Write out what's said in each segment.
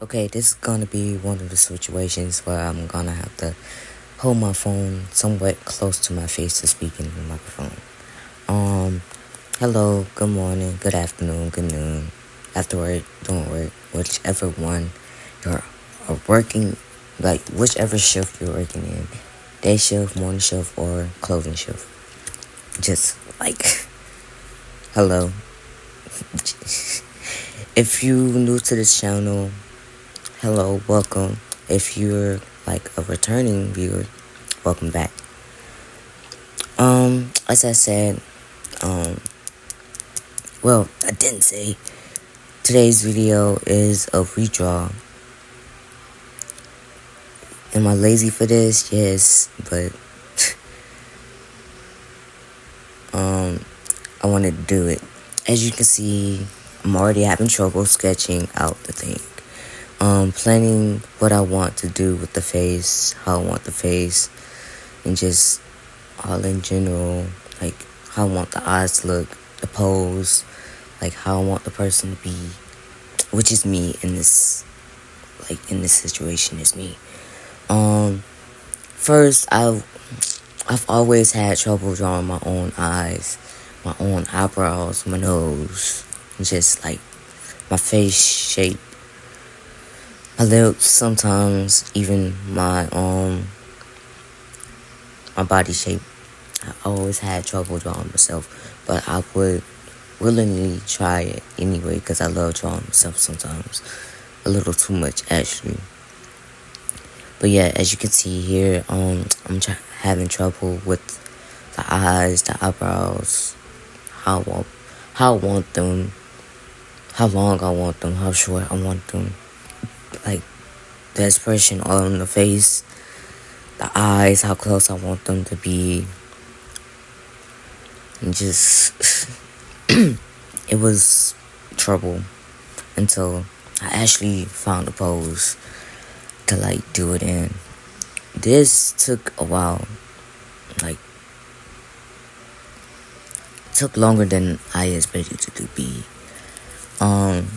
Okay, this is gonna be one of the situations where I'm gonna have to hold my phone somewhat close to my face to speak into the microphone. Hello, good morning, good afternoon, good noon, after work, doing work, whichever one you're working, like whichever shift you're working in, day shift, morning shift, or closing shift. Just like, hello. If you new to this channel, hello, welcome. If you're like a returning viewer, welcome back. As I said, well, I didn't say. Today's video is a redraw. Am I lazy for this? Yes, but I wanted to do it. As you can see, I'm already having trouble sketching out the thing. Planning what I want to do with the face, how I want the face, and just all in general, like how I want the eyes to look, the pose, like how I want the person to be, which is me in this, like in this situation is me. First, I've always had trouble drawing my own eyes, my own eyebrows, my nose, and just like my face shape, my lips, sometimes even my my body shape. I always had trouble drawing myself, but I would willingly try it anyway because I love drawing myself sometimes, a little too much actually. But yeah, as you can see here, I'm having trouble with the eyes, the eyebrows, how I want them, how long I want them, how short I want them, like the expression on the face, the eyes, how close I want them to be, and just it was trouble until I actually found a pose to like do it in. This took a while, like took longer than I expected it to be.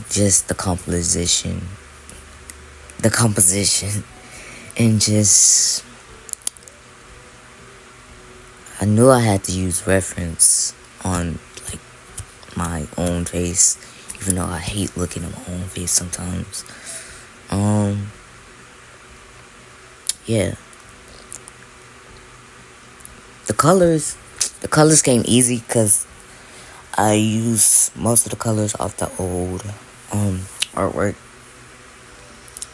Just the composition, and just I knew I had to use reference on like my own face, even though I hate looking at my own face sometimes. Yeah. The colors came easy because I used most of the colors off the old artwork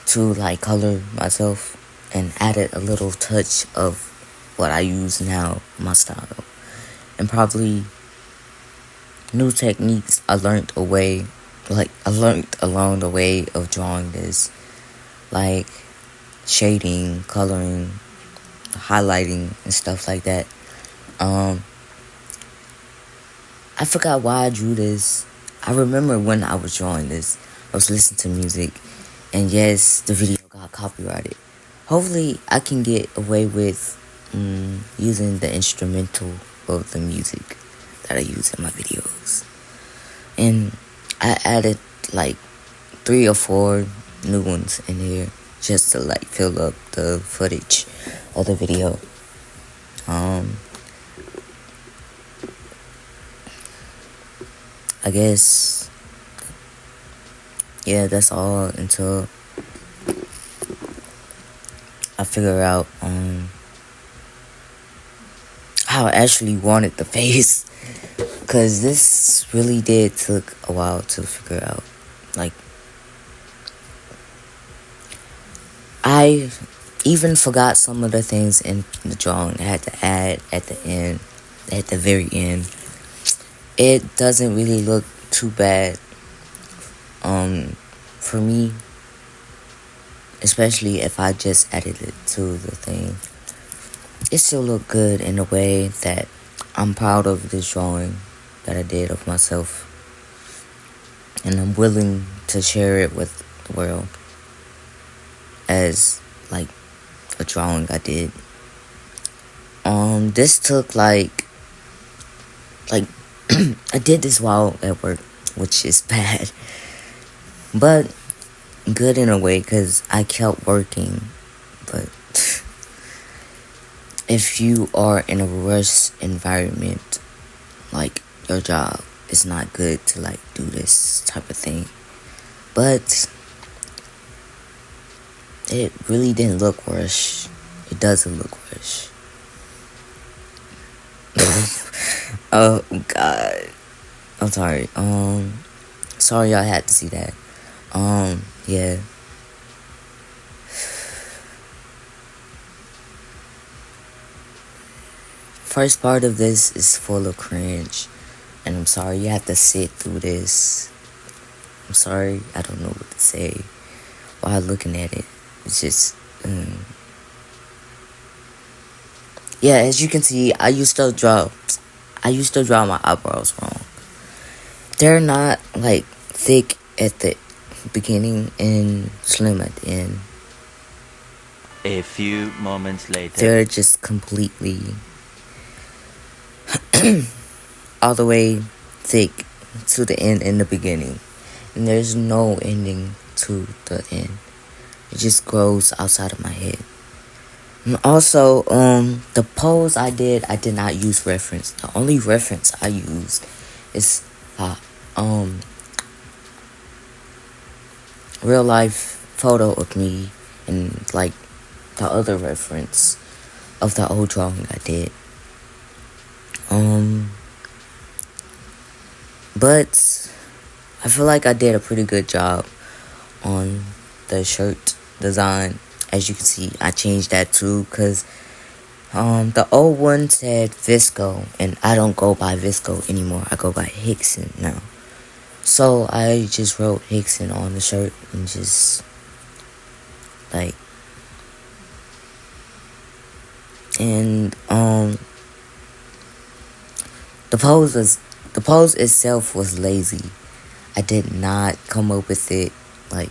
to like color myself and added a little touch of what I use now, my style, and probably new techniques I learned along the way of drawing this, like shading, coloring, highlighting, and stuff like that. I forgot why I drew this. I remember when I was drawing this, I was listening to music, and yes, the video got copyrighted. Hopefully, I can get away with using the instrumental of the music that I use in my videos. And I added like 3 or 4 new ones in here just to like fill up the footage of the video. I guess, yeah, that's all until I figure out how I actually wanted the face, because this really did took a while to figure out. Like, I even forgot some of the things in the drawing I had to add at the end, at the very end. It doesn't really look too bad for me, especially if I just added it to the thing. It still looked good in a way that I'm proud of this drawing that I did of myself, and I'm willing to share it with the world as like a drawing I did. This took like I did this while at work, which is bad, but good in a way because I kept working, but if you are in a rush environment, like your job, it's not good to like do this type of thing. But it really didn't look worse. It doesn't look worse. Oh God, I'm sorry. Sorry I had to see that. Yeah. First part of this is full of cringe, and I'm sorry you have to sit through this. I'm sorry, I don't know what to say while looking at it. It's just, yeah. As you can see, I used to draw my eyebrows wrong. They're not like thick at the beginning and slim at the end. A few moments later. They're just completely all the way thick to the end in the beginning. And there's no ending to the end. It just grows outside of my head. And also, the pose I did not use reference. The only reference I used is real life photo of me and like the other reference of the old drawing I did. But I feel like I did a pretty good job on the shirt design. As you can see, I changed that too because the old one said Visco, and I don't go by Visco anymore. I go by Hickson now. So I just wrote Hickson on the shirt and just like, and the pose itself was lazy. I did not come up with it like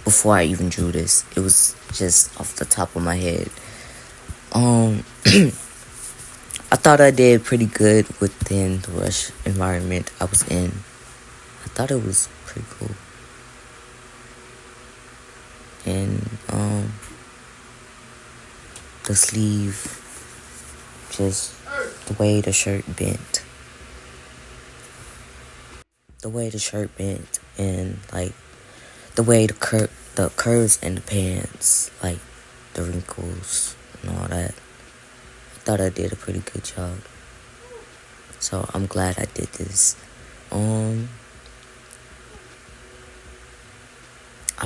before I even drew this. It was just off the top of my head. I thought I did pretty good within the rush environment I was in. I thought it was pretty cool. And the sleeve, just the way the shirt bent. The way the shirt bent and like the way the curves in the pants, like the wrinkles and all that. I thought I did a pretty good job. So I'm glad I did this. I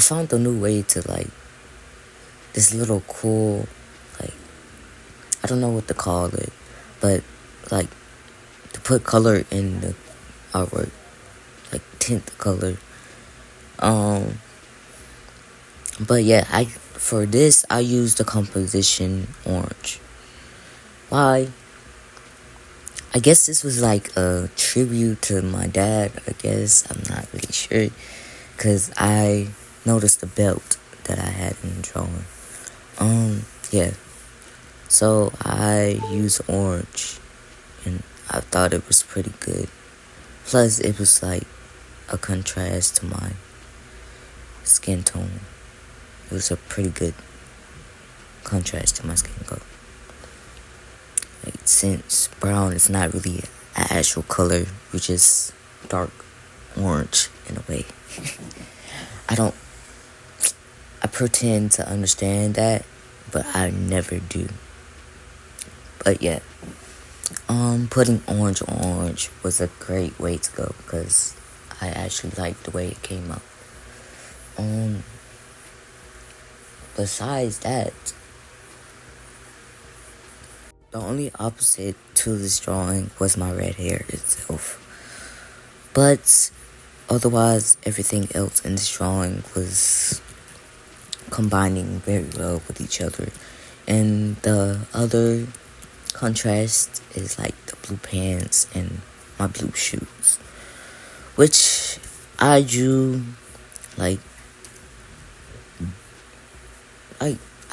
found a new way to like this little cool, like, I don't know what to call it, but like to put color in the artwork, like tint the color. But yeah, for this I used the composition orange. Why? I guess this was like a tribute to my dad, I guess. I'm not really sure. Because I noticed the belt that I had in the drawing. Yeah. So I used orange. And I thought it was pretty good. Plus, it was like a contrast to my skin tone. It was a pretty good contrast to my skin color. Like, since brown is not really an actual color, which is dark orange in a way. I pretend to understand that, but I never do. But yeah, putting orange on orange was a great way to go because I actually liked the way it came out. Besides that, the only opposite to this drawing was my red hair itself. But otherwise, everything else in this drawing was combining very well with each other. And the other contrast is like the blue pants and my blue shoes, which I drew like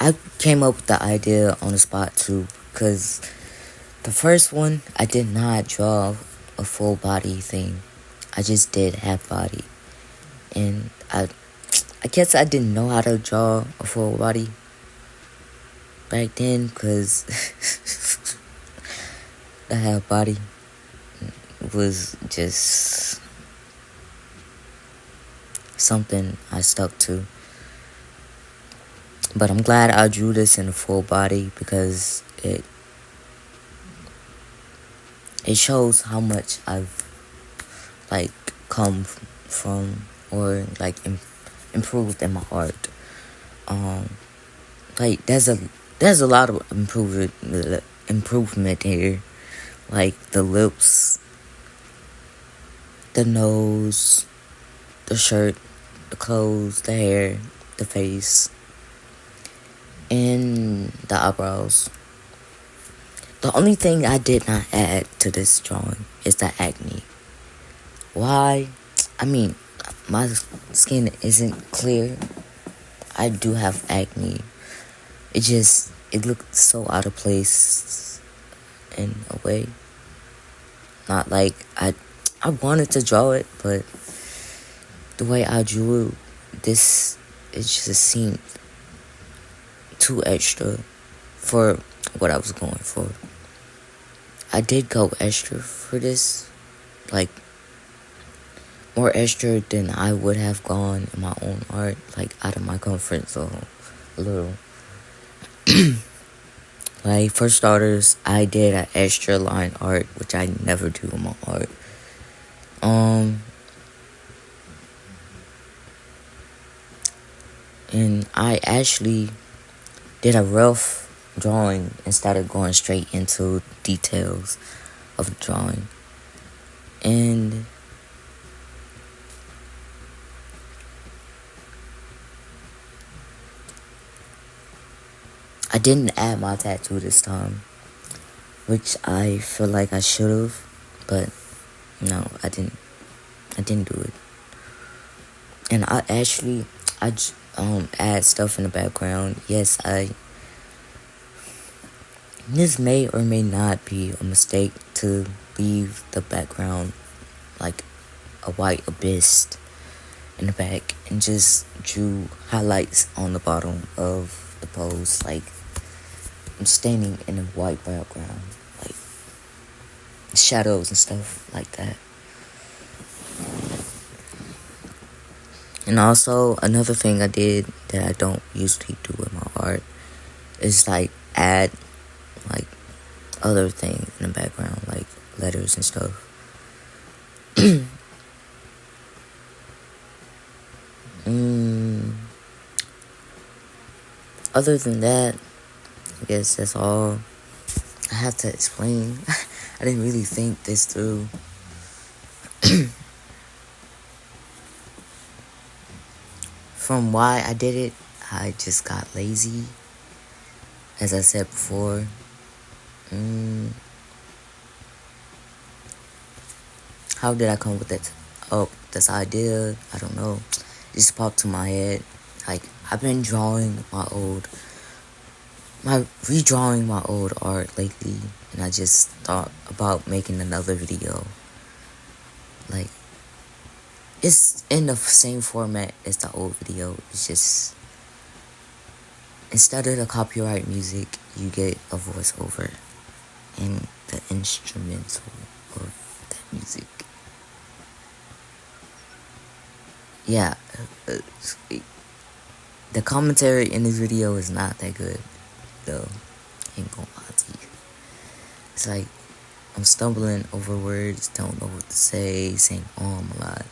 I came up with the idea on the spot too, because the first one I did not draw a full body thing. I just did half body, and I guess I didn't know how to draw a full body back then because the half body was just something I stuck to. But I'm glad I drew this in a full body because it shows how much I've like come from or like improved in my art. Like there's a lot of improvement here, like the lips, the nose, the shirt, the clothes, the hair, the face, and the eyebrows. The only thing I did not add to this drawing is the acne. Why? I mean, my skin isn't clear. I do have acne. It looked so out of place in a way. Not like I wanted to draw it, but the way I drew this, it just seemed too extra for what I was going for. I did go extra for this, like more extra than I would have gone in my own art, like out of my comfort zone a little. Like for starters, I did an extra line art, which I never do in my art. And I actually did a rough drawing instead of going straight into details of the drawing. And I didn't add my tattoo this time, which I feel like I should have, but no, I didn't do it. And I add stuff in the background. Yes, this may or may not be a mistake to leave the background like a white abyss in the back and just drew highlights on the bottom of the pose. Like I'm standing in a white background, like shadows and stuff like that. And also another thing I did that I don't usually do in my art is like add like other things in the background, like letters and stuff. Other than that, I guess that's all I have to explain. I didn't really think this through. From why I did it, I just got lazy. As I said before. How did I come with that? This idea? I don't know. It just popped to my head. Like, I've been redrawing my old art lately, and I just thought about making another video. Like, it's in the same format as the old video. It's just, instead of the copyright music, you get a voiceover and the instrumental of that music. Yeah, the commentary in this video is not that good, though. Ain't gonna lie to you. It's like I'm stumbling over words, don't know what to say, saying a lot.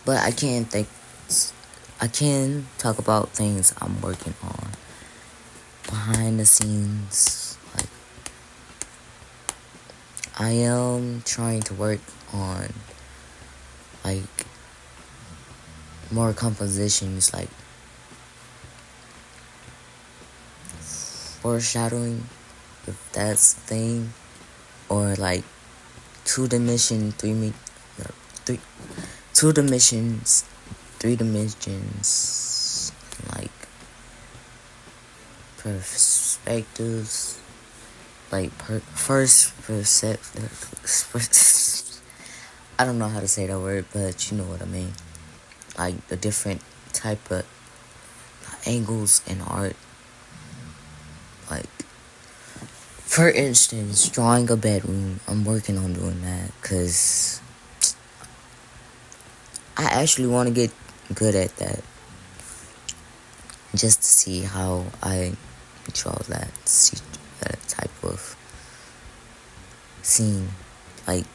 But I can talk about things I'm working on behind the scenes. Like, I am trying to work on like more compositions, like foreshadowing, if that's the thing, or like two dimensions, like perspectives like I don't know how to say that word, but you know what I mean. Like the different type of angles in art. Like, for instance, drawing a bedroom. I'm working on doing that because I actually want to get good at that. Just to see how I draw that type of scene. Like,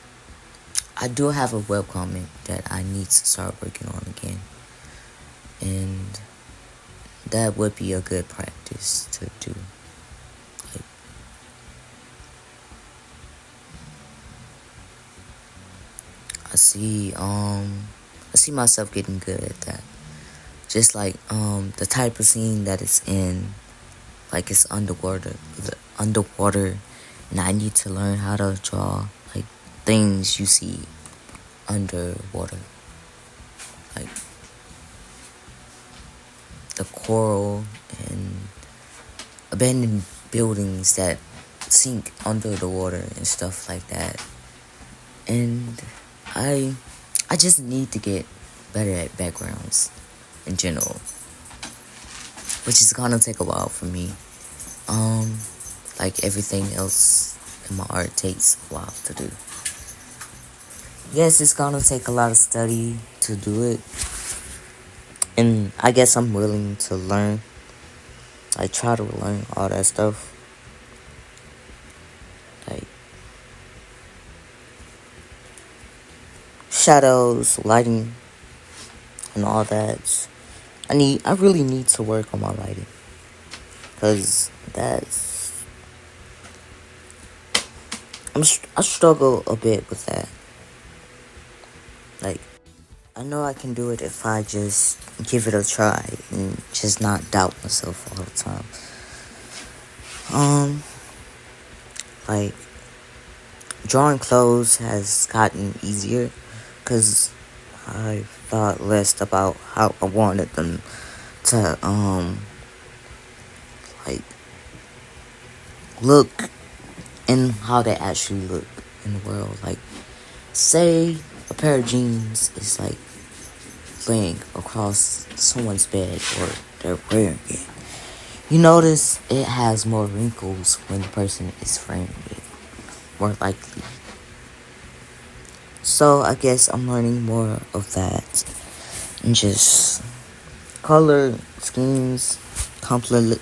I do have a webcomic that I need to start working on again. And that would be a good practice to do. Like, I see myself getting good at that. Just like the type of scene that it's in, like it's underwater, and I need to learn how to draw like things you see underwater, like the coral and abandoned buildings that sink under the water and stuff like that. And I just need to get better at backgrounds in general, which is gonna take a while for me. Like everything else in my art takes a while to do. Yes, it's gonna take a lot of study to do it, and I guess I'm willing to learn. I try to learn all that stuff. Like shadows, lighting, and all that. I really need to work on my lighting, cause I struggle a bit with that. Like, I know I can do it if I just give it a try and just not doubt myself all the time. Like, drawing clothes has gotten easier because I thought less about how I wanted them to, like, look and how they actually look in the world. Like, say a pair of jeans is like laying across someone's bed or they're wearing it. You notice it has more wrinkles when the person is framing it, more likely. So I guess I'm learning more of that. And just color schemes, compilations,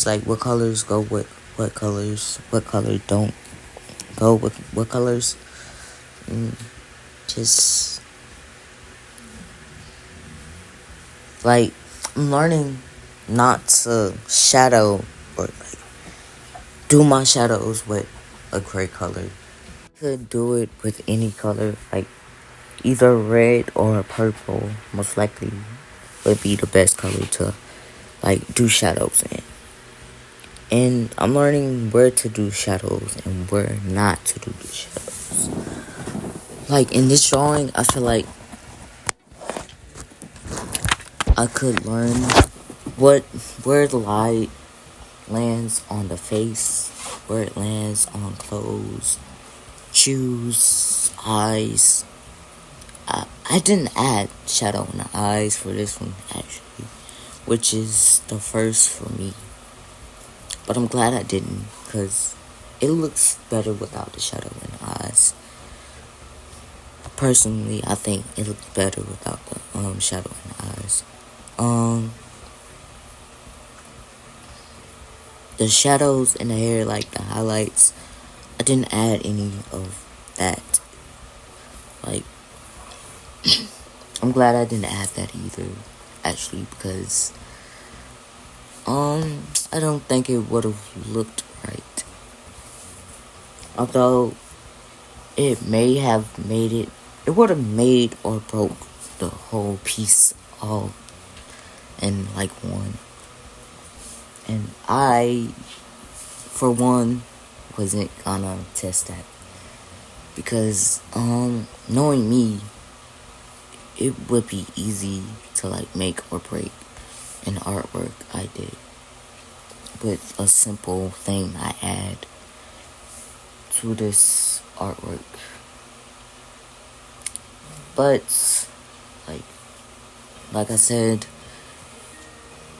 like what colors go with what colors, what color don't go with what colors. And just like I'm learning not to shadow or like do my shadows with a gray color. Could do it with any color, like either red or purple. Most likely would be the best color to like do shadows in. And I'm learning where to do shadows and where not to do the shadows. Like in this drawing, I feel like I could learn where the light lands on the face, where it lands on clothes, shoes, eyes. I didn't add shadow in the eyes for this one actually, which is the first for me. But I'm glad I didn't, because it looks better without the shadow in the eyes. Personally, I think it looks better without the shadow in the eyes. The shadows in the hair, like the highlights, I didn't add any of that. Like, I'm glad I didn't add that either, actually, because I don't think it would have looked right. Although it may have made it would have made or broke the whole piece all in like one. And I, for one, wasn't gonna test that. Because, knowing me, it would be easy to like make or break an artwork I did. with a simple thing I add to this artwork. But like I said,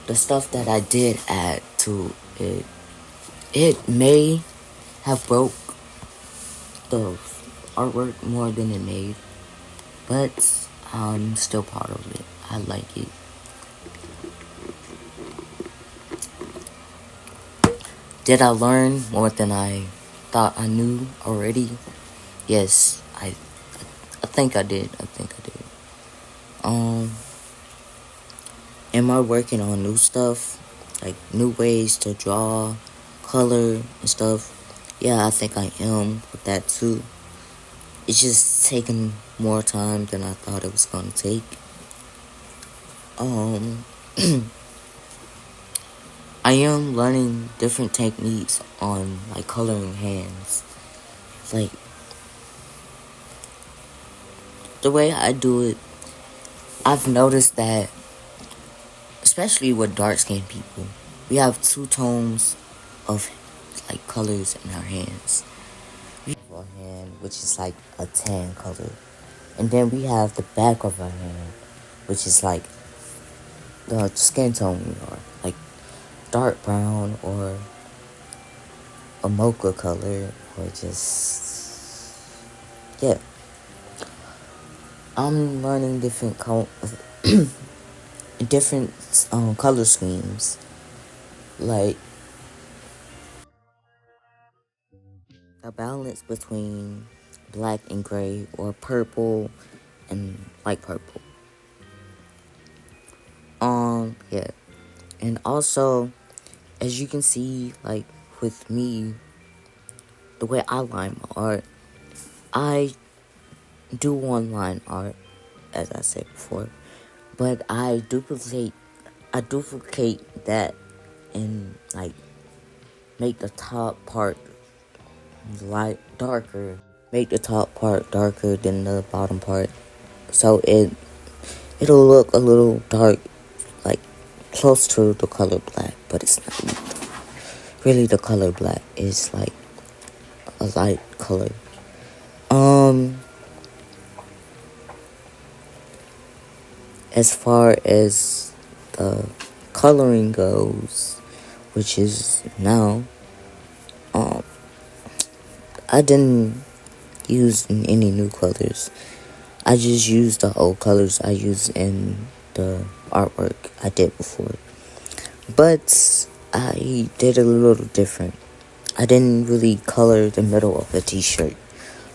the stuff that I did add to it, it may have broke the artwork more than it made, but I'm still proud of it. I like it. Did I learn more than I thought I knew already? Yes, I think I did. Am I working on new stuff? Like new ways to draw, color, and stuff? Yeah, I think I am with that too. It's just taking more time than I thought it was gonna take. I am learning different techniques on like coloring hands. Like the way I do it, I've noticed that, especially with dark skinned people, we have two tones of like colors in our hands. We have our hand, which is like a tan color, and then we have the back of our hand, which is like the skin tone we are, like dark brown or a mocha color, or just yeah. I'm learning different different color schemes, like a balance between black and gray or purple and light purple. Yeah, and also as you can see, like with me, the way I line my art, I do one line art, as I said before, but I duplicate that and like make the top part light darker, make the top part darker than the bottom part, so it'll look a little dark, like close to the color black, but it's not really the color black. It's like a light color. As far as the coloring goes, which is now, I didn't use any new colors. I just used the old colors I used in the artwork I did before. But I did a little different. I didn't really color the middle of the t-shirt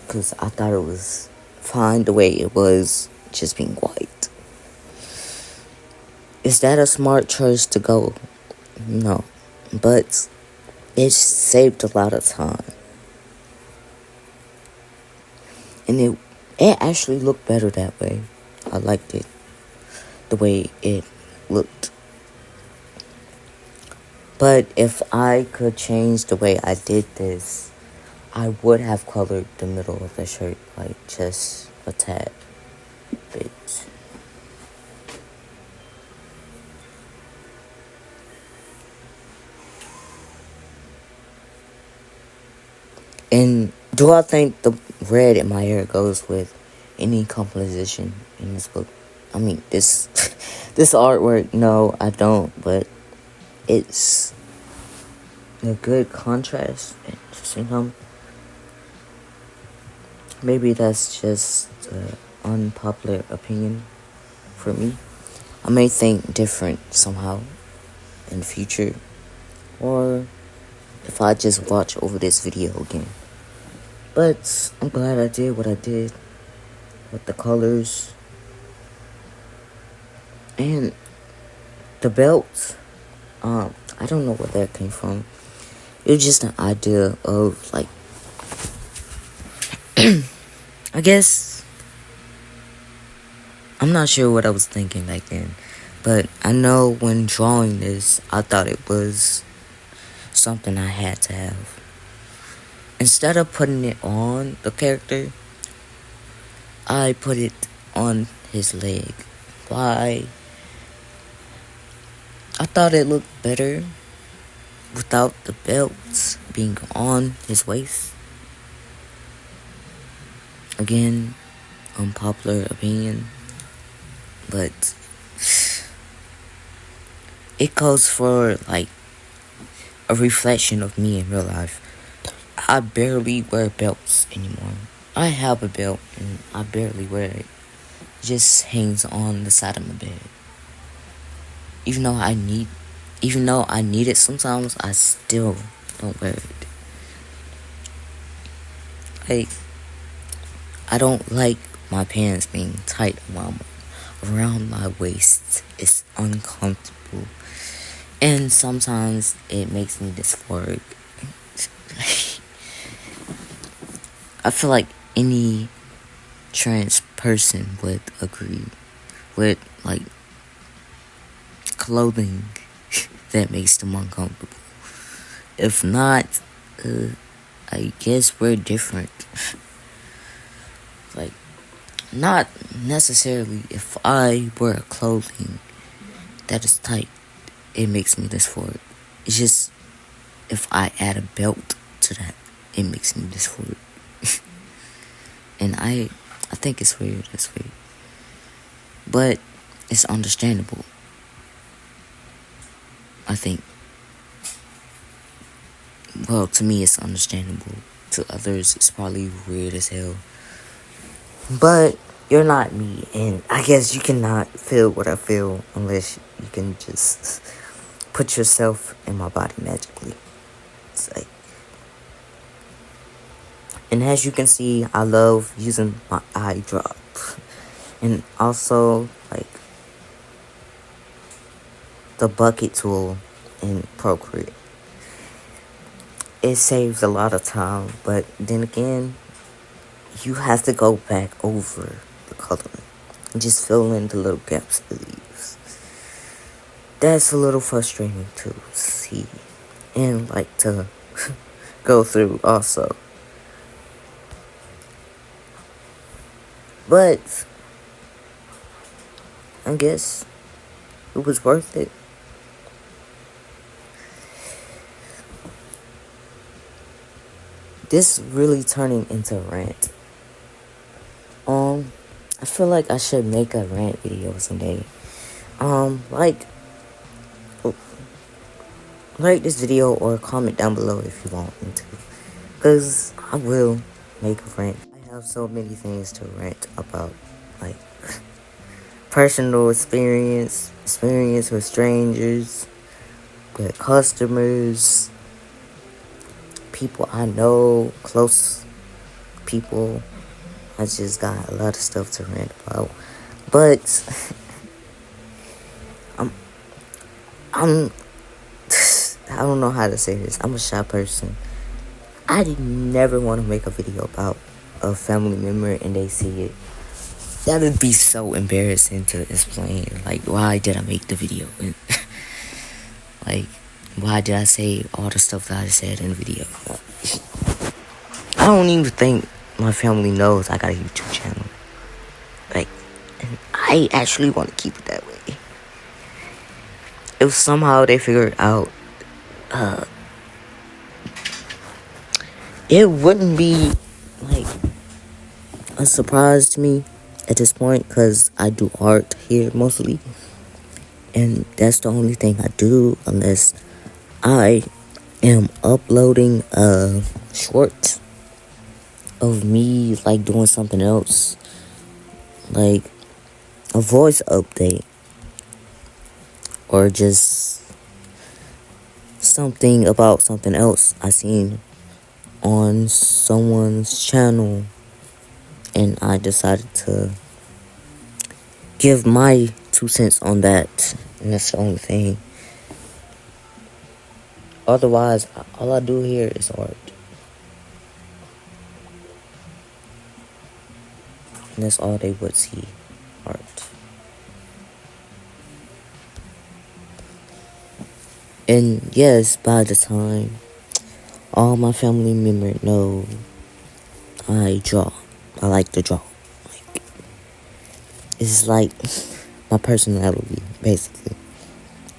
because I thought it was fine the way it was, just being white. Is that a smart choice to go? No. But it saved a lot of time. And it actually looked better that way. I liked it, the way it looked. But if I could change the way I did this, I would have colored the middle of the shirt, like just a tad bit. And do I think the red in my hair goes with any composition in this book? I mean, this this artwork, no, I don't, but it's a good contrast. You know, maybe that's just an unpopular opinion for me. I may think different somehow in the future, or if I just watch over this video again. But I'm glad I did what I did with the colors and the belt. I don't know where that came from. It was just an idea of like, I guess, I'm not sure what I was thinking back then, but I know when drawing this, I thought it was something I had to have. Instead of putting it on the character, I put it on his leg. Why? I thought it looked better. without the belts being on his waist. Again, unpopular opinion, but it goes for like a reflection of me in real life. I barely wear belts anymore. I have a belt and I barely wear it. It just hangs on the side of my bed. Even though I need it sometimes, I still don't wear it. Like, I don't like my pants being tight around my waist. It's uncomfortable. And sometimes it makes me dysphoric. I feel like any trans person would agree with like clothing that makes them uncomfortable. If not, I guess we're different. Like, not necessarily if I wear clothing that is tight, it makes me dysphoric. It's just if I add a belt to that, it makes me dysphoric. And I think it's weird. It's weird. But it's understandable. I think. Well, to me, it's understandable. To others, it's probably weird as hell. But you're not me, and I guess you cannot feel what I feel unless you can just put yourself in my body magically. It's like, and as you can see, I love using my eye drop, and also like the bucket tool in Procreate. It saves a lot of time, but then again, you have to go back over the coloring and just fill in the little gaps it leaves. That's a little frustrating to see and like to go through also. But I guess it was worth it. This really turning into a rant. I feel like I should make a rant video someday. Like this video or comment down below if you want me to, cause I will make a rant. I have so many things to rant about, like personal experience with strangers, with customers, people I know, close people. I just got a lot of stuff to rant about, but I'm I don't know how to say this. I'm a shy person. I did never want to make a video about a family member and they see it. That would be so embarrassing to explain. Like, why did I make the video? And like, why did I say all the stuff that I said in the video? I don't even think my family knows I got a YouTube channel. Like, and I actually want to keep it that way. If somehow they figure it out, it wouldn't be like a surprise to me at this point, because I do art here mostly, and that's the only thing I do unless I am uploading a short of me like doing something else, like a voice update or just something about something else I seen on someone's channel, and I decided to give my 2 cents on that, and that's the only thing. Otherwise, all I do here is art, and that's all they would see, art. And yes, by the time all my family members know I draw, I like to draw. Like, it's like my personality, basically,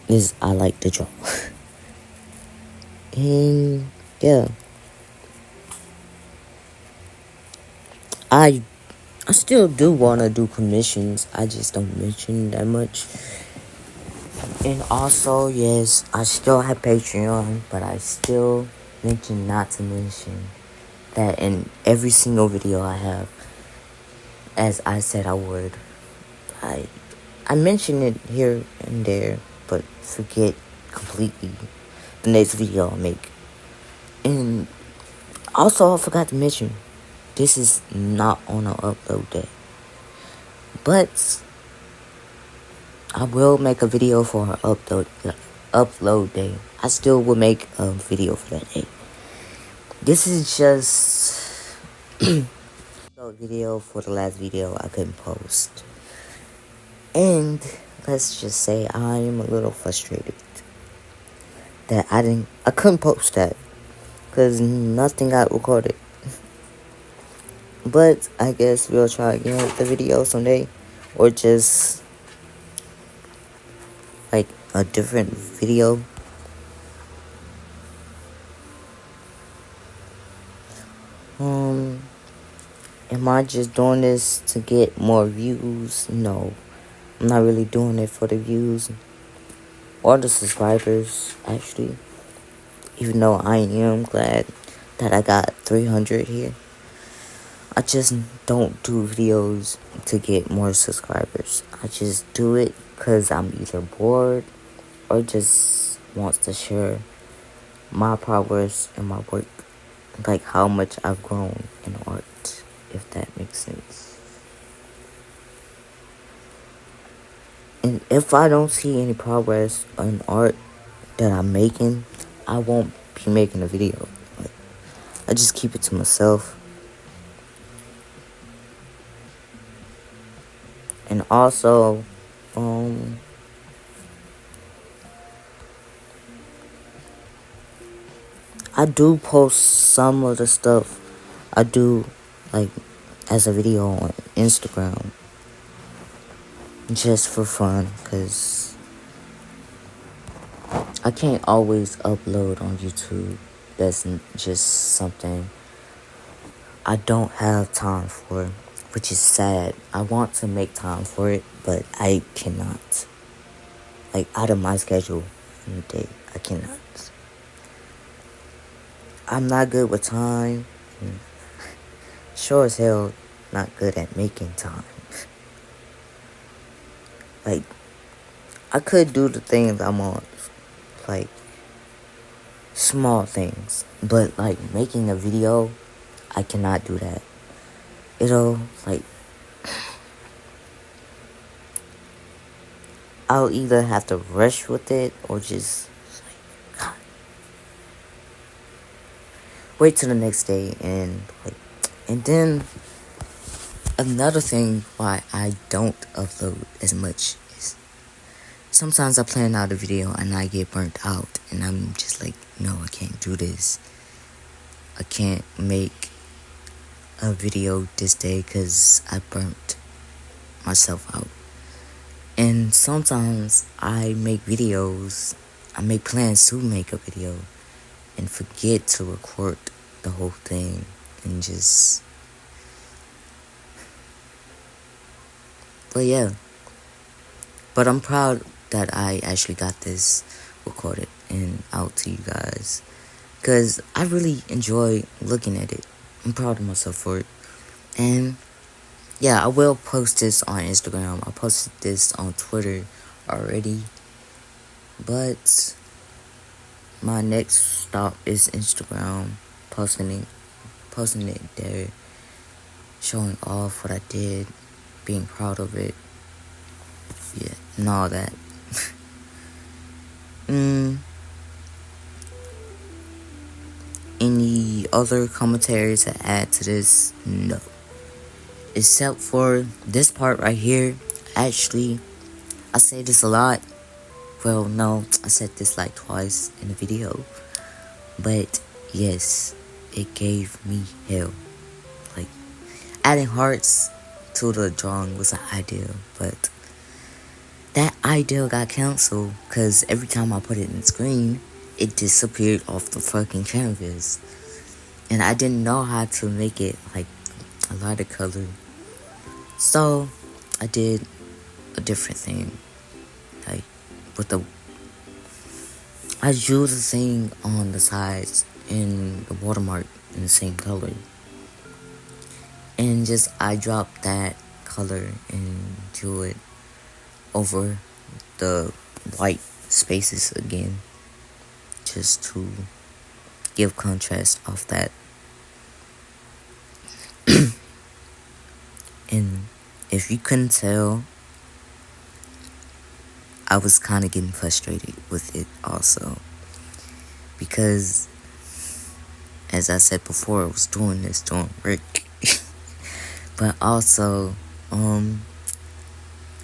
is I like to draw. And yeah, I still do want to do commissions. I just don't mention that much. And also, yes, I still have Patreon, but I still mention not to mention that in every single video I have, as I said I would. I mention it here and there, but forget completely the next video I'll make. And also, I forgot to mention, this is not on an upload day, but I will make a video for her upload day. I still will make a video for that day. This is just a video for the last video I couldn't post. And let's just say I am a little frustrated that I couldn't post that because nothing got recorded. But I guess we'll try again with the video someday, or just like a different video. Am I just doing this to get more views? No, I'm not really doing it for the views or the subscribers, actually. Even though I am glad that I got 300 here. I just don't do videos to get more subscribers. I just do it because I'm either bored or just wants to share my progress and my work. Like how much I've grown in art, if that makes sense. And if I don't see any progress in art that I'm making, I won't be making a video. Like, I just keep it to myself. And also, I do post some of the stuff I do, like, as a video on Instagram. Just for fun, because I can't always upload on YouTube. That's just something I don't have time for, which is sad. I want to make time for it, but I cannot. Like, out of my schedule in the day, I cannot. I'm not good with time. Sure as hell not good at making time. Like, I could do the things I'm on, like, small things. But, like, making a video, I cannot do that. It'll, like, I'll either have to rush with it or just, like, God. Wait till the next day and, like, and then another thing why I don't upload as much is sometimes I plan out a video and I get burnt out and I'm just like, no, I can't do this. I can't make a video this day because I burnt myself out. And sometimes I make plans to make a video and forget to record the whole thing and just... But yeah. But I'm proud that I actually got this recorded and out to you guys. Because I really enjoy looking at it. I'm proud of myself for it. And yeah, I will post this on Instagram. I posted this on Twitter already. But my next stop is Instagram. Posting it there. Showing off what I did. Being proud of it. Yeah, and all that. Any other commentaries to add to this? No. Except for this part right here. Actually, I say this a lot. Well, no, I said this like twice in the video. But yes, it gave me hell. Like, adding hearts to the drawing was an idea, but that idea got canceled because every time I put it in the screen, it disappeared off the fucking canvas. And I didn't know how to make it like a lot of color. So I did a different thing. Like with the I drew the thing on the sides and the watermark in the same color. And just I dropped that color and drew it over the white spaces again, just to give contrast off that. And if you couldn't tell, I was kind of getting frustrated with it also, because as I said before, I was doing this during work. But also I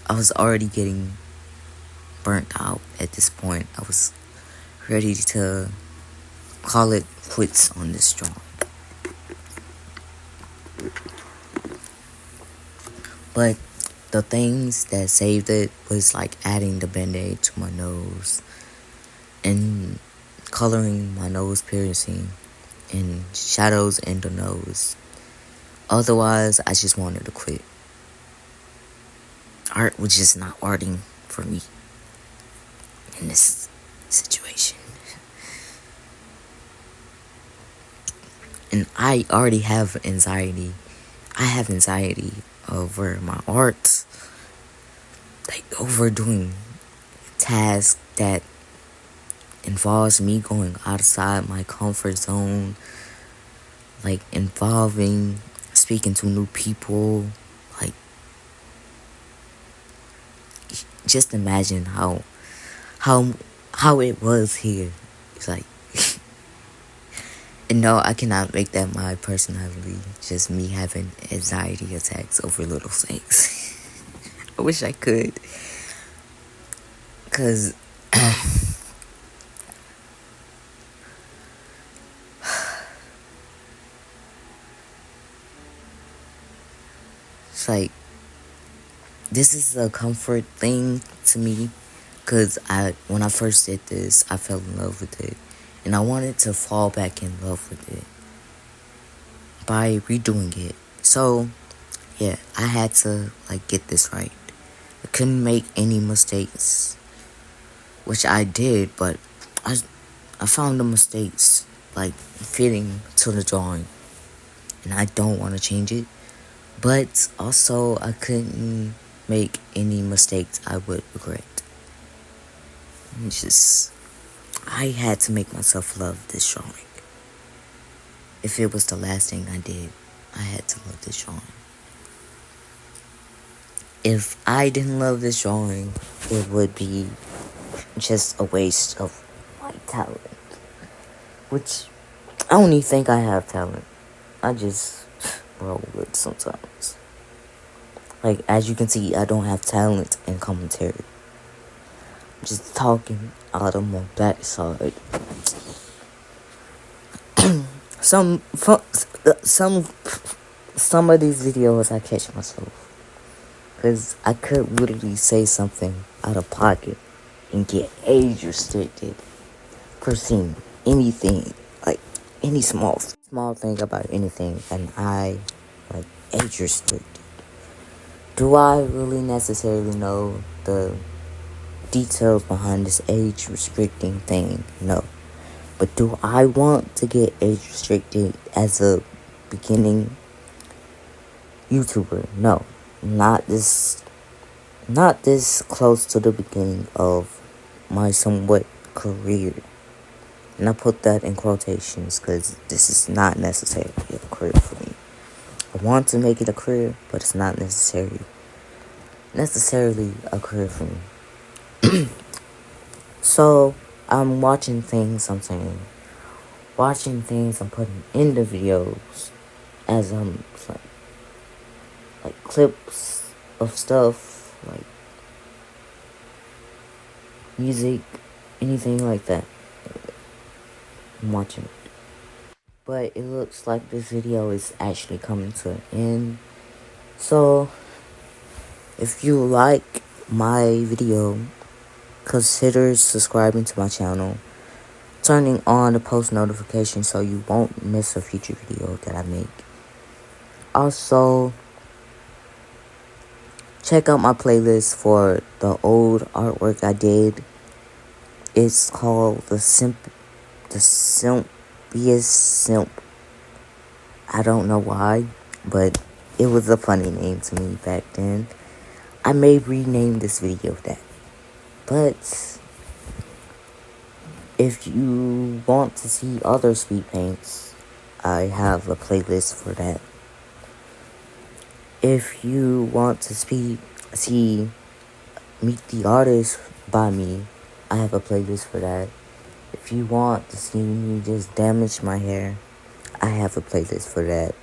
was already getting burnt out at this point. I was ready to call it quits on this drawing. But the things that saved it was like adding the band-aid to my nose and coloring my nose piercing and shadows in the nose. Otherwise, I just wanted to quit. Art was just not arting for me in this situation. And I already have anxiety. I have anxiety over my art, like overdoing tasks that involves me going outside my comfort zone, like involving speaking to new people. Like, just imagine how it was here. It's like, and no, I cannot make that my personality. Just me having anxiety attacks over little things. I wish I could, cause it's like, this is a comfort thing to me, cause when I first did this, I fell in love with it, and I wanted to fall back in love with it by redoing it. So yeah, I had to like get this right. I couldn't make any mistakes, which I did, but I found the mistakes like fitting to the drawing, and I don't want to change it. But also, I couldn't make any mistakes I would regret. It's just, I had to make myself love this drawing. If it was the last thing I did, I had to love this drawing. If I didn't love this drawing, it would be just a waste of my talent. Which, I don't even think I have talent. I just roll with sometimes. Like, as you can see, I don't have talent in commentary. I'm just talking out of my backside. Some of these videos I catch myself, because I could literally say something out of pocket and get age restricted for seeing anything, like any small thing about anything, and I like age restricted. Do I really necessarily know the details behind this age restricting thing? No. But do I want to get age restricted as a beginning YouTuber? No. Not this close to the beginning of my somewhat career. And I put that in quotations because this is not necessarily a career for me. I want to make it a career, but it's not necessarily a career for me. So I'm watching things I'm putting in the videos as like clips of stuff, like music, anything like that. I'm watching it. But it looks like this video is actually coming to an end. So if you like my video, consider subscribing to my channel, turning on the post notifications so you won't miss a future video that I make. Also, check out my playlist for the old artwork I did. It's called the Simpiest Simp. I don't know why, but it was a funny name to me back then. I may rename this video that. But if you want to see other speed paints, I have a playlist for that. If you want to meet the artist by me, I have a playlist for that. If you want to see me just damage my hair, I have a playlist for that.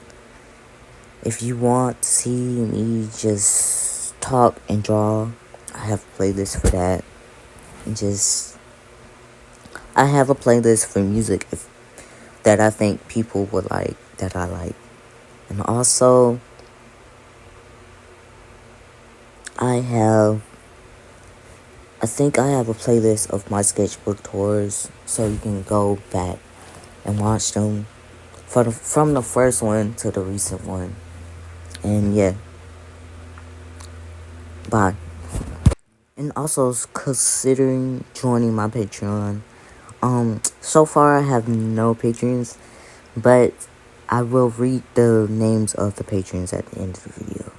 If you want to see me just talk and draw, I have a playlist for that. I have a playlist for music that I think people would like, that I like. And also, I think I have a playlist of my sketchbook tours, so you can go back and watch them from the first one to the recent one. And yeah, bye. And also considering joining my Patreon. So far I have no patrons, but I will read the names of the patrons at the end of the video.